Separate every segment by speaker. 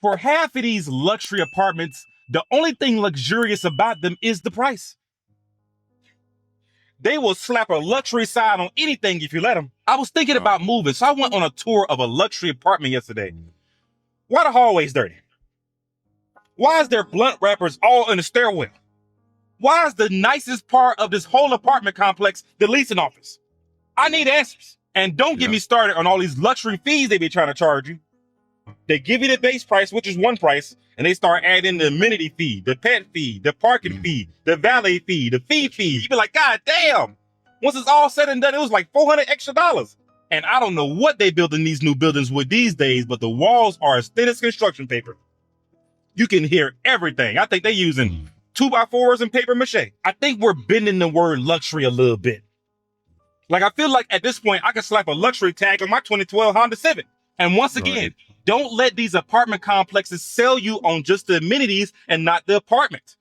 Speaker 1: For half of these luxury apartments, the only thing luxurious about them is the price. They will slap a luxury sign on anything if you let them. I was thinking about moving, so I went on a tour of a luxury apartment yesterday. Why the hallways dirty? Why is there blunt wrappers all in the stairwell? Why is the nicest part of this whole apartment complex the leasing office? I need answers. And don't get me started on all these luxury fees they be trying to charge you. They give you the base price, which is one price, and they start adding the amenity fee, the pet fee, the parking fee, the valet fee, the fee. You be like, God damn. Once it's all said and done, it was like $400 extra. And I don't know what they build in these new buildings with these days, but the walls are as thin as construction paper. You can hear everything. I think they're using 2x4s and paper mache. I think we're bending the word luxury a little bit. Like, I feel like at this point, I can slap a luxury tag on my 2012 Honda Civic. And once again, don't let these apartment complexes sell you on just the amenities and not the apartment.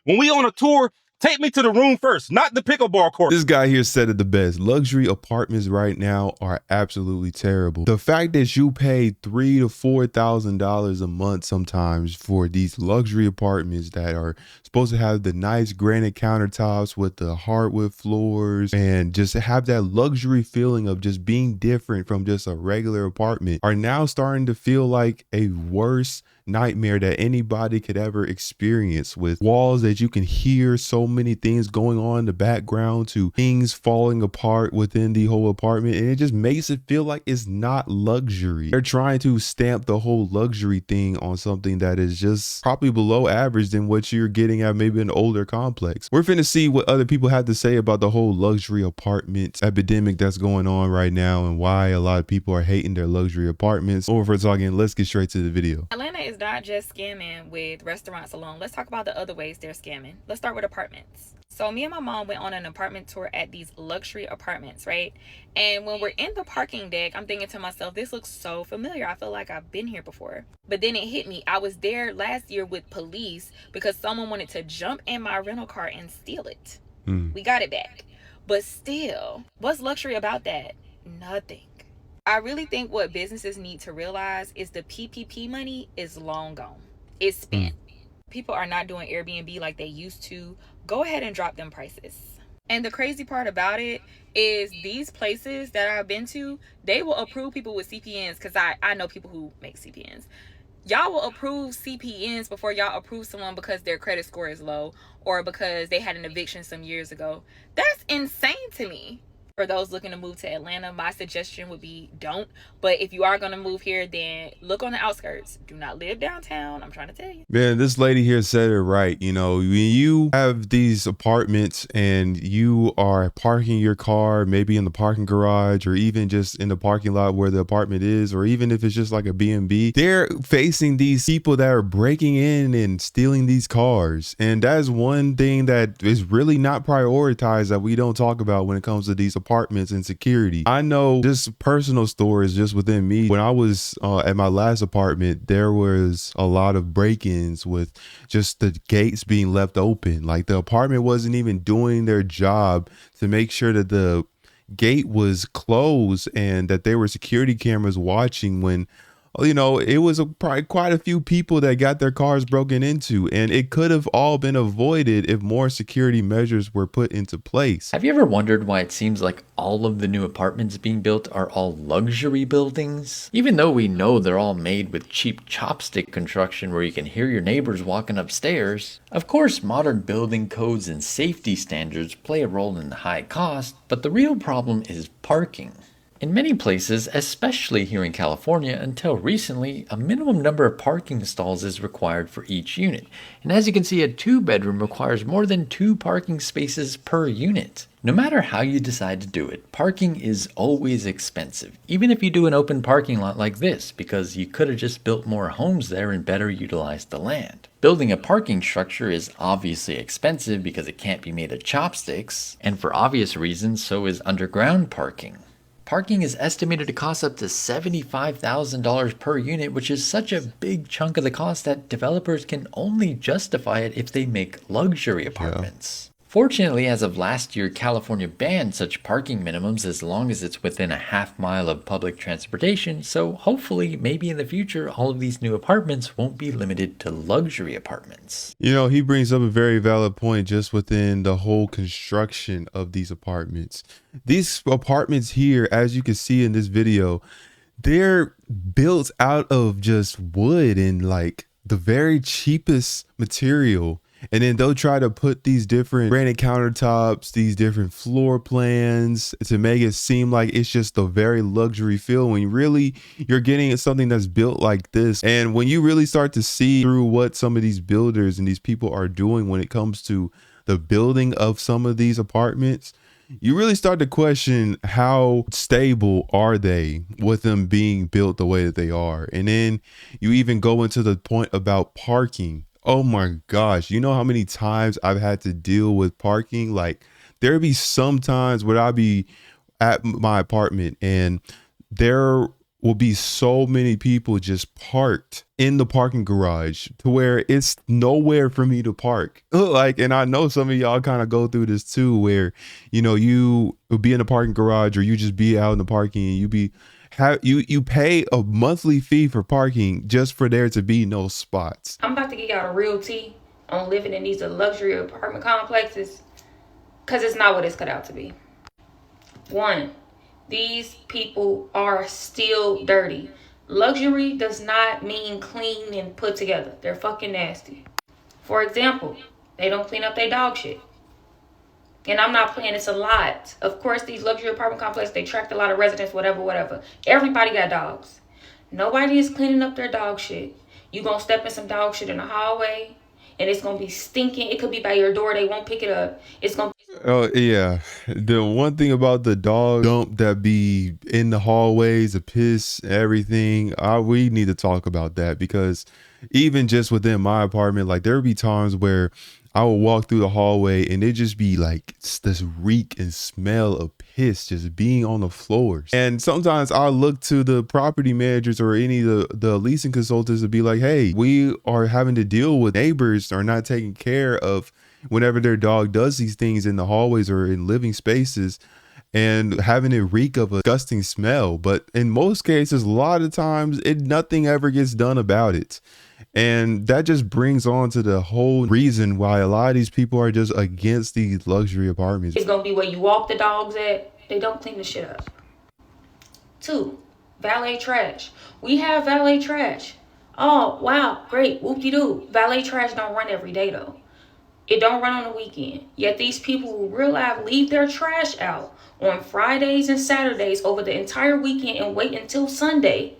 Speaker 1: When we on a tour, take me to the room first, not the pickleball court.
Speaker 2: This guy here said it the best. Luxury apartments right now are absolutely terrible. The fact that you pay $3,000 to $4,000 a month sometimes for these luxury apartments that are supposed to have the nice granite countertops with the hardwood floors and just have that luxury feeling of just being different from just a regular apartment are now starting to feel like a worse nightmare that anybody could ever experience, with walls that you can hear so many things going on in the background to things falling apart within the whole apartment, and it just makes it feel like it's not luxury. They're trying to stamp the whole luxury thing on something that is just probably below average than what you're getting at maybe an older complex. We're finna see what other people have to say about the whole luxury apartment epidemic that's going on right now and why a lot of people are hating their luxury apartments. Over for talking, let's get straight to the video.
Speaker 3: Atlanta is not just scamming with restaurants alone. Let's talk about the other ways they're scamming. Let's start with apartments. So me and my mom went on an apartment tour at these luxury apartments, right? And when we're in the parking deck, I'm thinking to myself, this looks so familiar. I feel like I've been here before. But then it hit me. I was there last year with police because someone wanted to jump in my rental car and steal it. We got it back. But still, what's luxury about that? Nothing. I really think what businesses need to realize is the PPP money is long gone. It's spent. People are not doing Airbnb like they used to. Go ahead and drop them prices. And the crazy part about it is these places that I've been to, they will approve people with CPNs, because I know people who make CPNs. Y'all will approve CPNs before y'all approve someone because their credit score is low or because they had an eviction some years ago. That's insane to me. For those looking to move to Atlanta, my suggestion would be don't. But if you are going to move here, then look on the outskirts. Do not live downtown. I'm trying to tell you.
Speaker 2: Man, this lady here said it right. You know, when you have these apartments and you are parking your car, maybe in the parking garage or even just in the parking lot where the apartment is, or even if it's just like a B&B, they're facing these people that are breaking in and stealing these cars. And that's one thing that is really not prioritized that we don't talk about when it comes to these apartments and security. I know just personal stories just within me. When I was at my last apartment, there was a lot of break-ins with just the gates being left open. Like the apartment wasn't even doing their job to make sure that the gate was closed and that there were security cameras watching when, you know, it was probably quite a few people that got their cars broken into, and it could have all been avoided if more security measures were put into place.
Speaker 4: Have you ever wondered why it seems like all of the new apartments being built are all luxury buildings? Even though we know they're all made with cheap chopstick construction where you can hear your neighbors walking upstairs. Of course, modern building codes and safety standards play a role in the high cost, but the real problem is parking. In many places, especially here in California, until recently, a minimum number of parking stalls is required for each unit. And as you can see, a 2-bedroom requires more than 2 parking spaces per unit. No matter how you decide to do it, parking is always expensive, even if you do an open parking lot like this, because you could have just built more homes there and better utilized the land. Building a parking structure is obviously expensive because it can't be made of chopsticks, and for obvious reasons, so is underground parking. Parking is estimated to cost up to $75,000 per unit, which is such a big chunk of the cost that developers can only justify it if they make luxury apartments. Fortunately, as of last year, California banned such parking minimums as long as it's within a half-mile of public transportation, so hopefully, maybe in the future, all of these new apartments won't be limited to luxury apartments.
Speaker 2: You know, he brings up a very valid point just within the whole construction of these apartments. These apartments here, as you can see in this video, they're built out of just wood and like the very cheapest material. And then they'll try to put these different granite countertops, these different floor plans to make it seem like it's just a very luxury feel when really you're getting something that's built like this. And when you really start to see through what some of these builders and these people are doing when it comes to the building of some of these apartments, you really start to question how stable are they with them being built the way that they are. And then you even go into the point about parking. Oh my gosh, you know how many times I've had to deal with parking? Like there be some times where I'll be at my apartment and there will be so many people just parked in the parking garage to where it's nowhere for me to park. Like, and I know some of y'all kind of go through this too, where, you know, you will be in the parking garage or you just be out in the parking and you pay a monthly fee for parking just for there to be no spots.
Speaker 5: I'm about to give y'all a real tea on living in these luxury apartment complexes, because it's not what it's cut out to be. One, these people are still dirty. Luxury does not mean clean and put together. They're fucking nasty. For example, they don't clean up their dog shit. And I'm not playing, it's a lot. Of course, these luxury apartment complexes, they attract a lot of residents, whatever. Everybody got dogs. Nobody is cleaning up their dog shit. You gonna step in some dog shit in the hallway, and it's gonna be stinking. It could be by your door, they won't pick it up. It's gonna...
Speaker 2: Oh yeah, the one thing about the dog dump that be in the hallways, the piss, everything, we need to talk about that, because even just within my apartment, like there would be times where I would walk through the hallway and it just be like this reek and smell of piss just being on the floors. And sometimes I look to the property managers or any of the leasing consultants to be like, hey, we are having to deal with neighbors are not taking care of whenever their dog does these things in the hallways or in living spaces and having it reek of a disgusting smell. But in most cases, a lot of times nothing ever gets done about it. And that just brings on to the whole reason why a lot of these people are just against these luxury apartments.
Speaker 5: It's gonna be where you walk the dogs at. They don't clean the shit up. Two, valet trash. We have valet trash. Oh, wow, great, whoop-de-doo. Valet trash don't run every day though. It don't run on the weekend. Yet these people who real life leave their trash out on Fridays and Saturdays over the entire weekend and wait until Sunday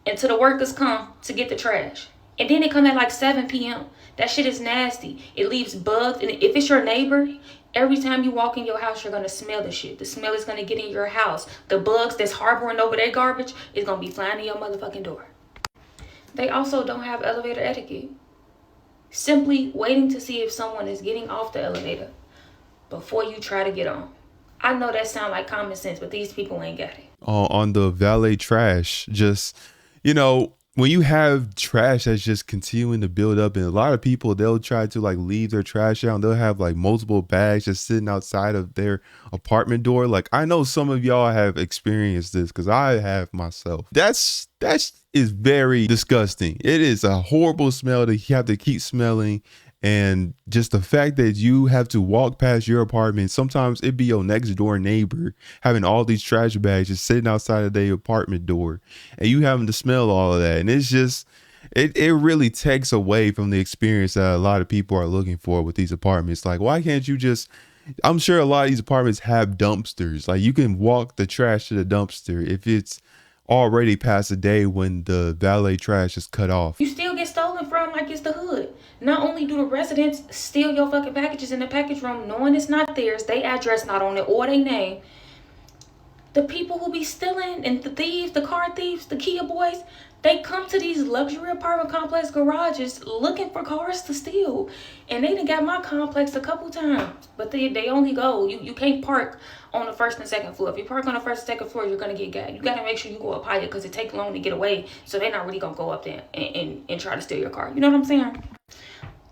Speaker 5: until the workers come to get the trash. And then they come at like 7 p.m. That shit is nasty. It leaves bugs. And if it's your neighbor, every time you walk in your house, you're going to smell the shit. The smell is going to get in your house. The bugs that's harboring over their garbage is going to be flying in your motherfucking door. They also don't have elevator etiquette. Simply waiting to see if someone is getting off the elevator before you try to get on. I know that sounds like common sense, but these people ain't got it.
Speaker 2: On the valet trash, just, you know, when you have trash that's just continuing to build up, and a lot of people, they'll try to like leave their trash out and they'll have like multiple bags just sitting outside of their apartment door. Like I know some of y'all have experienced this because I have myself. That is very disgusting. It is a horrible smell that you have to keep smelling. And just the fact that you have to walk past your apartment, sometimes it be your next door neighbor having all these trash bags just sitting outside of their apartment door and you having to smell all of that. And it's just, it really takes away from the experience that a lot of people are looking for with these apartments. Like, why can't you just, I'm sure a lot of these apartments have dumpsters. Like you can walk the trash to the dumpster if it's already past the day when the valet trash is cut off.
Speaker 5: You still get stolen from like it's the hood. Not only do the residents steal your fucking packages in the package room knowing it's not theirs, they address not on it or they name, the people who be stealing and the thieves, the car thieves, the Kia boys, they come to these luxury apartment complex garages looking for cars to steal. And they done got my complex a couple times. But they only go, you can't park on the first and second floor. If you park on the first and second floor, you're going to get gagged. You got to make sure you go up higher because it takes long to get away. So they're not really going to go up there and try to steal your car. You know what I'm saying?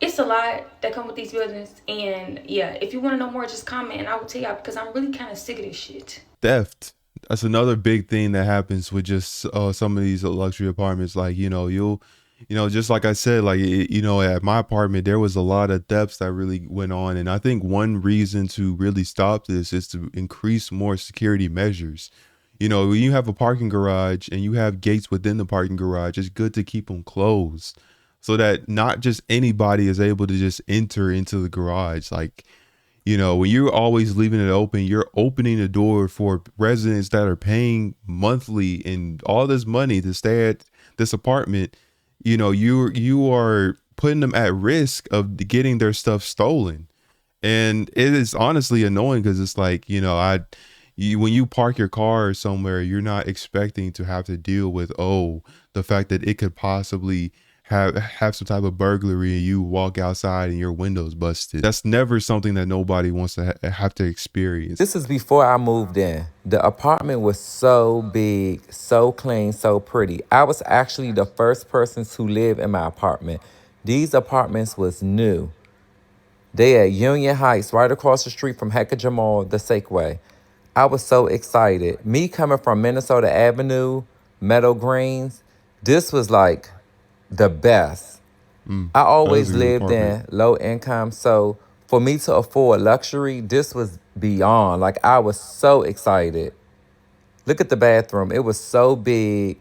Speaker 5: It's a lot that come with these buildings. And yeah, if you want to know more, just comment and I will tell y'all, because I'm really kind of sick of this shit.
Speaker 2: Theft. That's another big thing that happens with just some of these luxury apartments. Like, just like I said, like, at my apartment, there was a lot of thefts that really went on. And I think one reason to really stop this is to increase more security measures. When you have a parking garage and you have gates within the parking garage, it's good to keep them closed so that not just anybody is able to just enter into the garage. Like, when you're always leaving it open, you're opening the door for residents that are paying monthly and all this money to stay at this apartment. You are putting them at risk of getting their stuff stolen. And it is honestly annoying because it's like, when you park your car somewhere, you're not expecting to have to deal with, the fact that it could possibly have some type of burglary and you walk outside and your window's busted. That's never something that nobody wants to have to experience.
Speaker 6: This is before I moved in. The apartment was so big, so clean, so pretty. I was actually the first person to live in my apartment. These apartments was new. They at Union Heights, right across the street from Hecka Jamal, the Sakeway. I was so excited. Me coming from Minnesota Avenue, Meadow Greens, this was like the best. I always lived in low income, so for me to afford luxury, this was beyond. Like, I was so excited. Look at the bathroom. It was so big.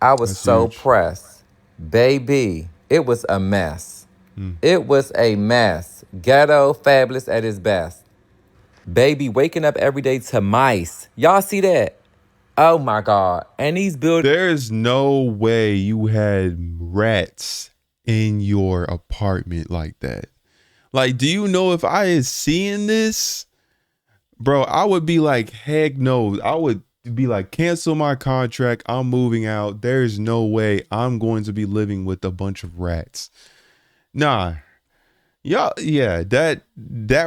Speaker 6: I was so pressed. Baby, it was a mess. It was a mess. Ghetto, fabulous at its best. Baby, waking up every day to mice. Y'all see that? Oh my God. And these buildings.
Speaker 2: There's no way you had rats in your apartment like that. Like, do you know if I is seeing this, bro, I would be like, heck no. I would be like, cancel my contract. I'm moving out. There's no way I'm going to be living with a bunch of rats. Nah. Yeah, that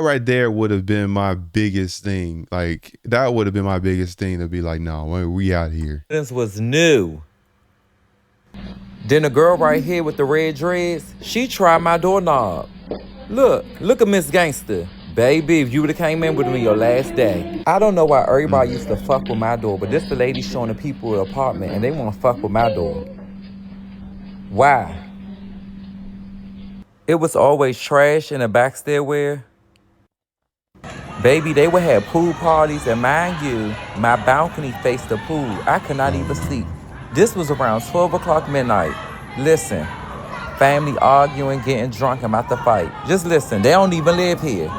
Speaker 2: right there would have been my biggest thing. Like, that would have been my biggest thing to be like, no, we out here.
Speaker 6: This was new. Then the girl right here with the red dreads, she tried my doorknob. Look at Miss Gangster. Baby, if you would have came in with me your last day. I don't know why everybody used to fuck with my door, but this the lady showing the people the apartment and they want to fuck with my door. Why? It was always trash in the back stairwell. Baby, they would have pool parties, and mind you, my balcony faced the pool. I could not even sleep. This was around 12 o'clock midnight. Listen, family arguing, getting drunk, and about to fight. Just listen, they don't even live here.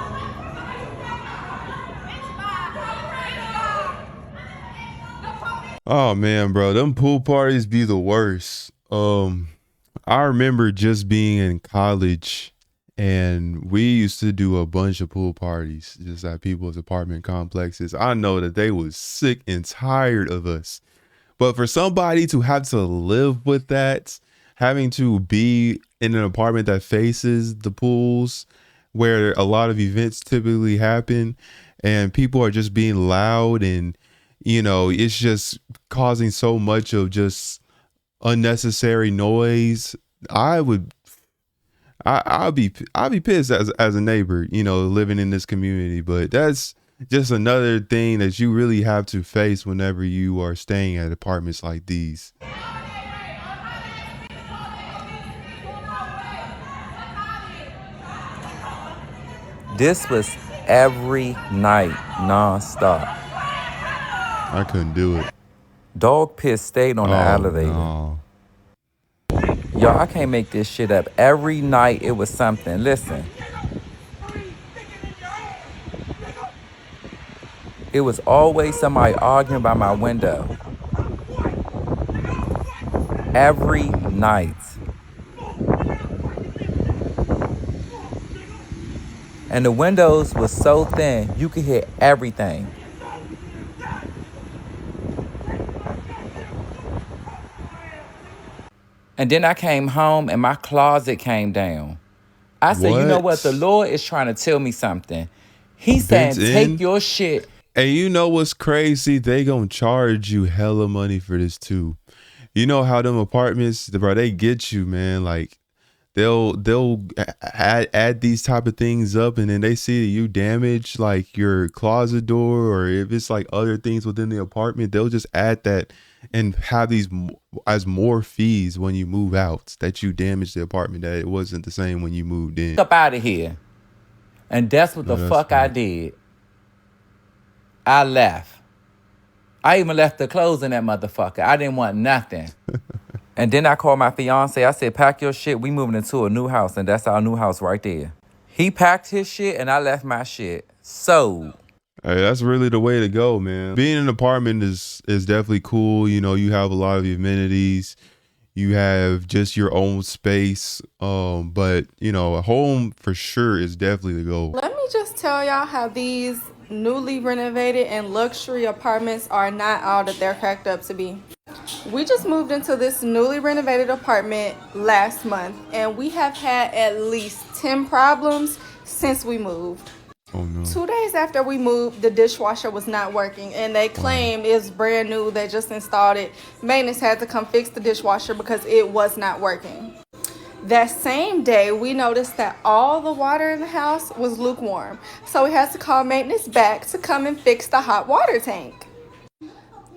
Speaker 2: Oh man, bro, them pool parties be the worst. I remember just being in college and we used to do a bunch of pool parties just at people's apartment complexes. I know that they was sick and tired of us. But for somebody to have to live with that, having to be in an apartment that faces the pools where a lot of events typically happen and people are just being loud and, it's just causing so much of just unnecessary noise. I'd be pissed as a neighbor, living in this community. But that's just another thing that you really have to face whenever you are staying at apartments like these.
Speaker 6: This was every night, nonstop.
Speaker 2: I couldn't do it.
Speaker 6: Dog piss stayed on the elevator.
Speaker 2: No.
Speaker 6: Y'all, I can't make this shit up. Every night it was something. Listen. It was always somebody arguing by my window. Every night. And the windows was so thin, you could hear everything. And then I came home and my closet came down. I said, you know what? The Lord is trying to tell me something. He's saying, take your shit.
Speaker 2: And you know what's crazy? They gonna charge you hella money for this too. You know how them apartments, bro, they get you, man. Like, they'll add these type of things up, and then they see that you damage like your closet door, or if it's like other things within the apartment, they'll just add that and have these as more fees when you move out, that you damaged the apartment, that it wasn't the same when you moved in.
Speaker 6: Up out of here. And that's what the fuck I did. I left. I even left the clothes in that motherfucker. I didn't want nothing. And then I called my fiance. I said, pack your shit. We moving into a new house, and that's our new house right there. He packed his shit, and I left my shit. So
Speaker 2: Hey, that's really the way to go, man. Being in an apartment is definitely cool. You know, you have a lot of amenities. You have just your own space. But you know, a home for sure is definitely the goal.
Speaker 7: Let me just tell y'all how these newly renovated and luxury apartments are not all that they're cracked up to be. We just moved into this newly renovated apartment last month, and we have had at least 10 problems since we moved.
Speaker 2: Oh no.
Speaker 7: 2 days after we moved, the dishwasher was not working, and they claim it's brand new. They just installed it. Maintenance had to come fix the dishwasher because it was not working. That same day, we noticed that all the water in the house was lukewarm. So we had to call maintenance back to come and fix the hot water tank.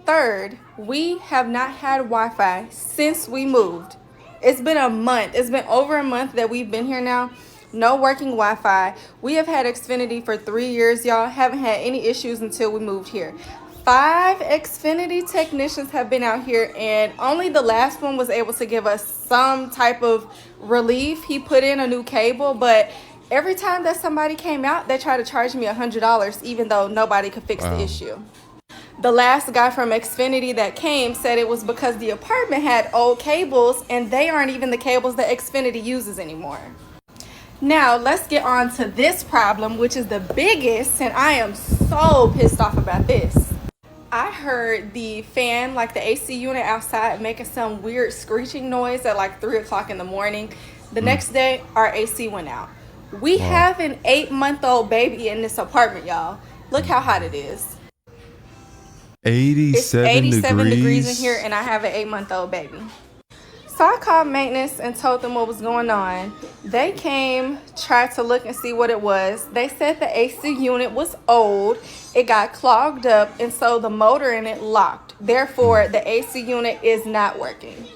Speaker 7: Third, we have not had Wi-Fi since we moved. It's been a month. It's been over a month that we've been here now. No working Wi-Fi. We have had Xfinity for 3 years, y'all. Haven't had any issues until we moved here. 5 Xfinity technicians have been out here, and only the last one was able to give us some type of relief. He put in a new cable, but every time that somebody came out, they tried to charge me $100, even though nobody could fix the issue. The last guy from Xfinity that came said it was because the apartment had old cables, and they aren't even the cables that Xfinity uses anymore. Now, let's get on to this problem, which is the biggest, and I am so pissed off about this. I heard the fan, like the AC unit outside, making some weird screeching noise at like 3 o'clock in the morning. The next day, our AC went out. We have an 8-month-old baby in this apartment, y'all. Look how hot it is.
Speaker 2: 87
Speaker 7: It's 87 degrees in here, and I have an 8-month-old baby. So I called maintenance and told them what was going on. They came, tried to look and see what it was. They said the AC unit was old. It got clogged up, and so the motor in it locked. Therefore, the AC unit is not working.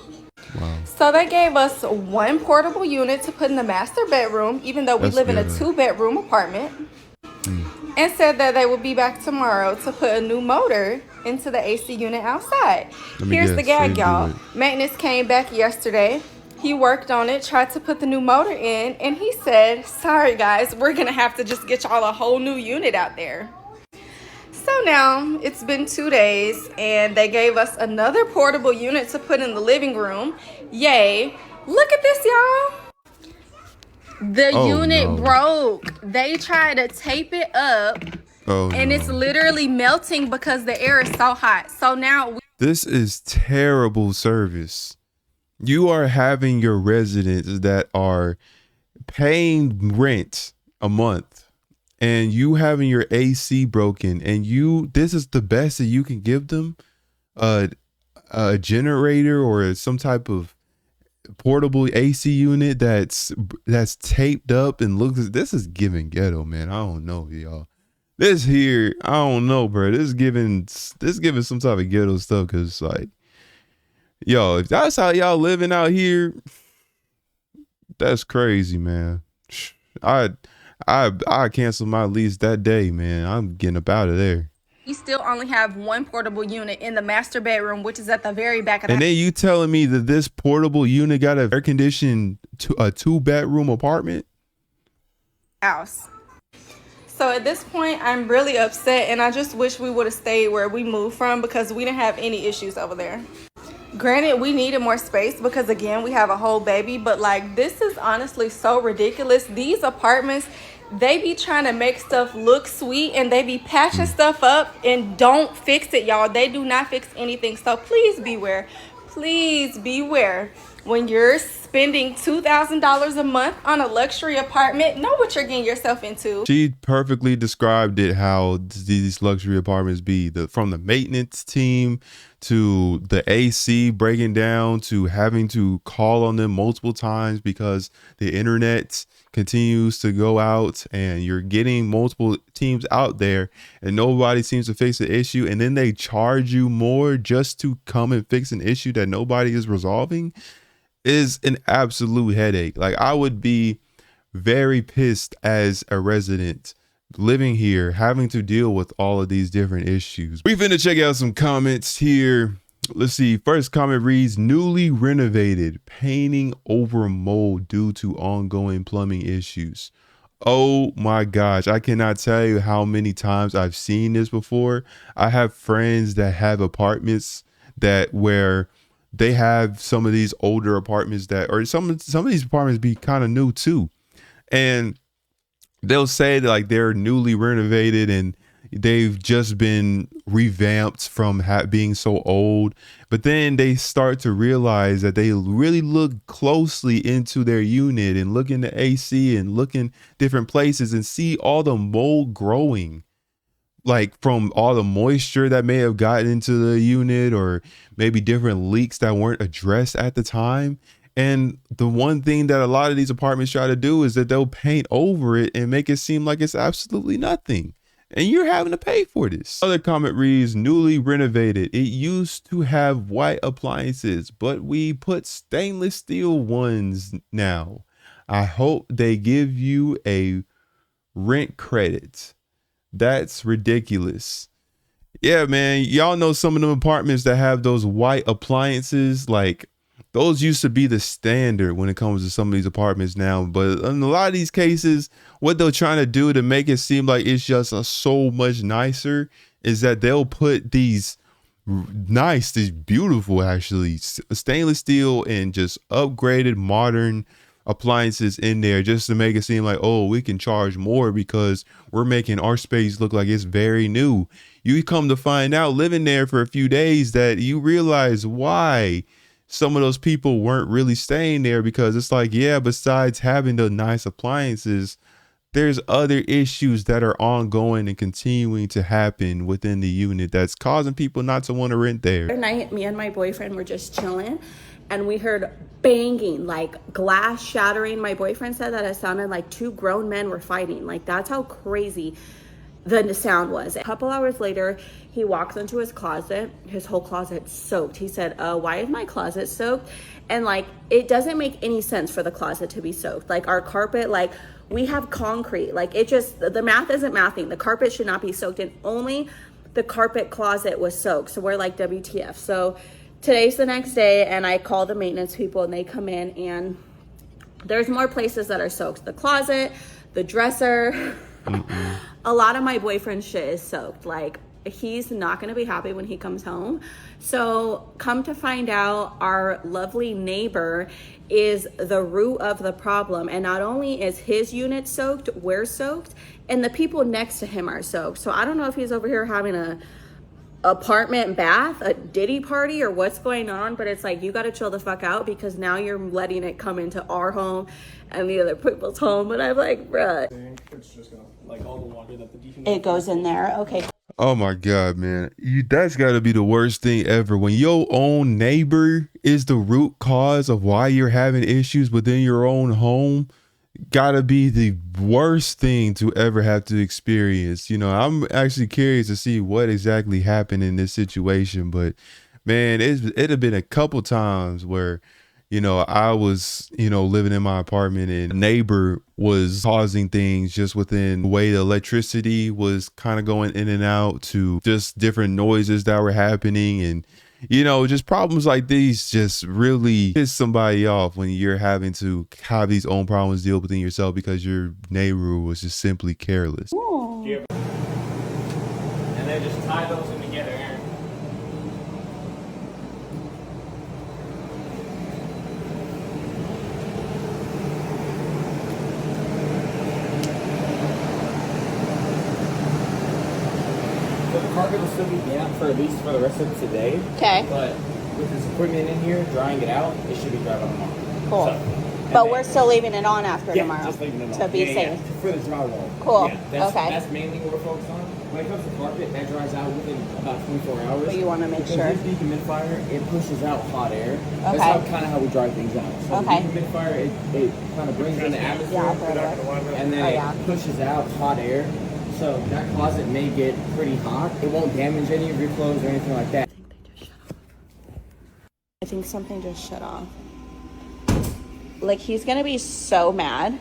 Speaker 2: Wow.
Speaker 7: So they gave us one portable unit to put in the master bedroom, even though we live in a 2-bedroom apartment. And said that they would be back tomorrow to put a new motor into the AC unit outside. Here's the gag, y'all. Maintenance came back yesterday. He worked on it, tried to put the new motor in, and he said, sorry guys, we're gonna have to just get y'all a whole new unit out there. So now it's been 2 days, and they gave us another portable unit to put in the living room. Yay. Look at this, y'all. The unit broke. They tried to tape it up, and it's literally melting because the air is so hot. So now
Speaker 2: this is terrible service. You are having your residents that are paying rent a month, and you having your AC broken, and this is the best that you can give them, a generator or some type of portable AC unit that's taped up and looks. This is giving ghetto, man. I don't know, y'all. This here, I don't know, bro. This giving some type of ghetto stuff, because like, yo, if that's how y'all living out here, that's crazy, man. I canceled my lease that day, man. I'm getting up out of there.
Speaker 7: we still only have one portable unit in the master bedroom, which is at the very back of the house.
Speaker 2: And then you telling me that this portable unit got a air-conditioned a 2-bedroom apartment?
Speaker 7: House. So at this point, I'm really upset, and I just wish we would have stayed where we moved from, because we didn't have any issues over there. Granted, we needed more space because, again, we have a whole baby, but like, this is honestly so ridiculous. These apartments, they be trying to make stuff look sweet, and they be patching stuff up and don't fix it, y'all. They do not fix anything. So please beware. Please beware. When you're spending $2,000 a month on a luxury apartment, know what you're getting yourself into.
Speaker 2: She perfectly described it, how these luxury apartments be, from the maintenance team to the AC breaking down, to having to call on them multiple times because the internet continues to go out, and you're getting multiple teams out there and nobody seems to fix the issue, and then they charge you more just to come and fix an issue that nobody is resolving, is an absolute headache. Like, I would be very pissed as a resident living here, having to deal with all of these different issues. We finna check out some comments here. Let's see. First comment reads, newly renovated, painting over mold due to ongoing plumbing issues. Oh my gosh, I cannot tell you how many times I've seen this before. I have friends that have apartments that where they have some of these older apartments that, or some of these apartments be kind of new too. And they'll say that like they're newly renovated and they've just been revamped from being so old, but then they start to realize that they really look closely into their unit and look in the AC and look in different places and see all the mold growing, like from all the moisture that may have gotten into the unit, or maybe different leaks that weren't addressed at the time. And the one thing that a lot of these apartments try to do is that they'll paint over it and make it seem like it's absolutely nothing. And you're having to pay for this. Other comment reads, newly renovated. It used to have white appliances, but we put stainless steel ones now. I hope they give you a rent credit. That's ridiculous. Yeah, man. Y'all know some of them apartments that have those white appliances, like those used to be the standard when it comes to some of these apartments now. But in a lot of these cases, what they're trying to do to make it seem like it's just so much nicer is that they'll put these beautiful, actually, stainless steel and just upgraded modern appliances in there just to make it seem like, oh, we can charge more because we're making our space look like it's very new. You come to find out, living there for a few days, that you realize why some of those people weren't really staying there, because it's like, yeah, besides having the nice appliances, there's other issues that are ongoing and continuing to happen within the unit that's causing people not to want to rent there.
Speaker 8: One night, me and my boyfriend were just chilling, and we heard banging, like glass shattering. My boyfriend said that it sounded like two grown men were fighting. Like, that's how crazy the sound was. A couple hours later, he walks into his closet. His whole closet soaked. He said, why is my closet soaked? And like, it doesn't make any sense for the closet to be soaked. Like, our carpet, like, we have concrete. Like, it just, the math isn't mathing. The carpet should not be soaked, and only the carpet closet was soaked. So we're like, WTF. So today's the next day, and I call the maintenance people, and they come in, and there's more places that are soaked. The closet, the dresser. A lot of my boyfriend's shit is soaked. Like, he's not going to be happy when he comes home. So come to find out, our lovely neighbor is the root of the problem. And not only is his unit soaked, we're soaked, and the people next to him are soaked. So I don't know if he's over here having a apartment bath, a Diddy party, or what's going on, but it's like, you got to chill the fuck out, because now you're letting it come into our home and the other people's home. And I'm like, bruh.
Speaker 9: It's just gonna, like, all the water that the dehumidifier.
Speaker 8: It goes in there. Okay.
Speaker 2: Oh my God, man. That's got to be the worst thing ever. When your own neighbor is the root cause of why you're having issues within your own home, gotta be the worst thing to ever have to experience. You know, I'm actually curious to see what exactly happened in this situation, but man, it had been a couple times where, you know, I was, you know, living in my apartment and a neighbor was causing things just within the way the electricity was kind of going in and out, to just different noises that were happening. And, you know, just problems like these just really piss somebody off when you're having to have these own problems deal within yourself because your neighbor was just simply careless.
Speaker 9: Yeah. And then just tie those in together, Aaron. So the carpet will still be damp for at least for the rest of today.
Speaker 8: Okay.
Speaker 9: But with this equipment in here, drying it out, it should be dry by tomorrow.
Speaker 8: Cool.
Speaker 9: So,
Speaker 8: But we're still leaving it on after
Speaker 9: yeah,
Speaker 8: tomorrow
Speaker 9: just leaving it on.
Speaker 8: to be
Speaker 9: Yeah,
Speaker 8: safe.
Speaker 9: for the drywall.
Speaker 8: Cool.
Speaker 9: Yeah, that's,
Speaker 8: Okay.
Speaker 9: That's mainly what we're focused on. when it comes to carpet, that dries out within about 24 hours.
Speaker 8: But you want to make sure.
Speaker 9: This dehumidifier, it pushes out hot air.
Speaker 8: Okay.
Speaker 9: That's kind of how we dry things out. So
Speaker 8: Okay.
Speaker 9: the dehumidifier, it kind of brings in the atmosphere, and then it pushes out hot air. So that closet may get pretty hot. It won't damage any of your clothes or anything like that.
Speaker 8: I think something just shut off. Like, he's gonna be so mad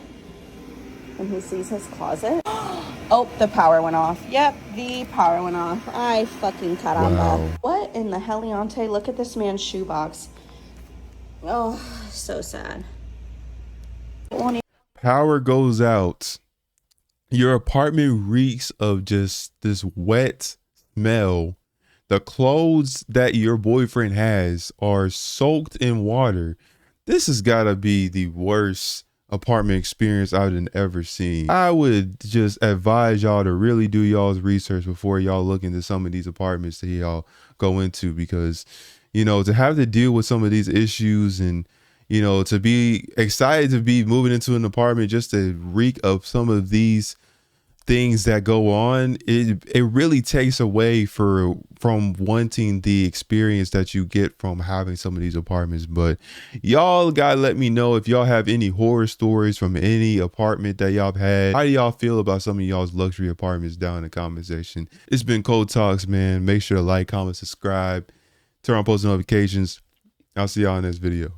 Speaker 8: when he sees his closet. Oh, the power went off. Yep, the power went off. I fucking caramba.
Speaker 2: Wow.
Speaker 8: What in the heliante? Look at this man's shoebox. Oh, so sad.
Speaker 2: Power goes out. Your apartment reeks of just this wet smell. The clothes that your boyfriend has are soaked in water. This has got to be the worst apartment experience I've ever seen. I would just advise y'all to really do y'all's research before y'all look into some of these apartments that y'all go into, because, you know, to have to deal with some of these issues and, you know, to be excited to be moving into an apartment just to reek of some of these things that go on, it really takes away from wanting the experience that you get from having some of these apartments. But y'all gotta let me know if y'all have any horror stories from any apartment that y'all have had. How do y'all feel about some of y'all's luxury apartments down in the comment section? It's been Cold Talks, man. Make sure to like, comment, subscribe, turn on post notifications. I'll see y'all in this video.